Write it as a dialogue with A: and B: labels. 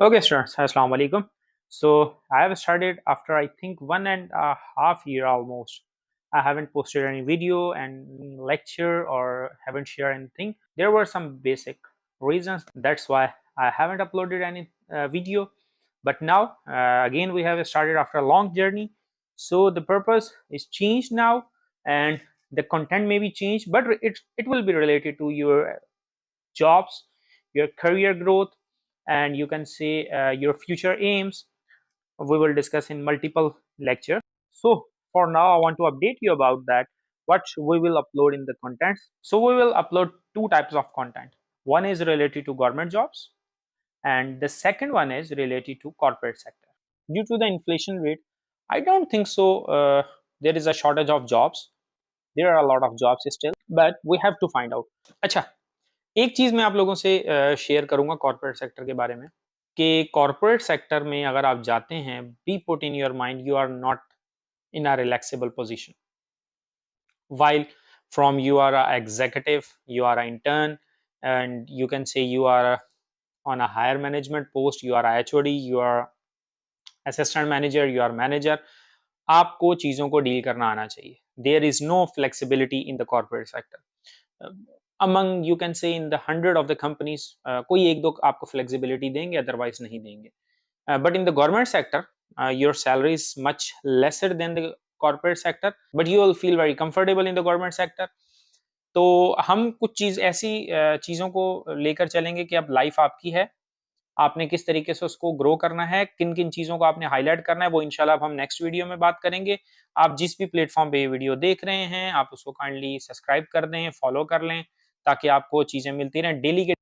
A: Okay, students, Assalamu alaikum. So I have started after I think 1.5 year almost. I haven't posted any video and lecture or haven't shared anything. There were some basic reasons. That's why I haven't uploaded any video. But now again we have started after a long journey. So the purpose is changed now, and the content may be changed, but it will be related to your jobs, your career growth, and you can say your future aims. We will discuss in multiple lectures. So for now, I want to update you about that. What we will upload in the contents. So we will upload two types of content. One is related to government jobs, and the second one is related to corporate sector. Due to the inflation rate, I don't think so. There is a shortage of jobs. There are a lot of jobs still, but we have to find out. अच्छा, एक चीज मैं आप लोगों से share करूंगा corporate sector के बारे में कि कॉर्पोरेट सेक्टर में अगर आप जाते हैं, be put in your mind you are not in a relaxable position while from you are a executive, you are an intern, and you can say you are on a higher management post, you are a HOD, you are assistant manager, you are manager. आपको चीज़ों को deal करना आना चाहिए. There is no flexibility in the corporate sector. Among you can say in the 100 of the companies कोई एक दो आपको फ्लेक्सिबिलिटी देंगे, अदरवाइज नहीं देंगे. But in the government sector, your salary is much lesser than the corporate sector, but you will feel very comfortable in the government sector. तो हम कुछ चीज़ ऐसी चीज़ों को लेकर चलेंगे कि अब लाइफ आपकी है, आपने किस तरीके से उसको ग्रो करना है, किन-किन चीज़ों को आपने हाइलाइट करना है, वो इंशाल्लाह अब हम नेक्स्ट वीडियो में बात करेंगे। आप जिस भी प्लेटफ़ॉर्म पे ये वीडियो देख रहे हैं, आप उसको काइंडली सब्सक्राइब कर दें, फॉलो कर लें, ताकि आपको चीज़ें मिलती रहें। डेली के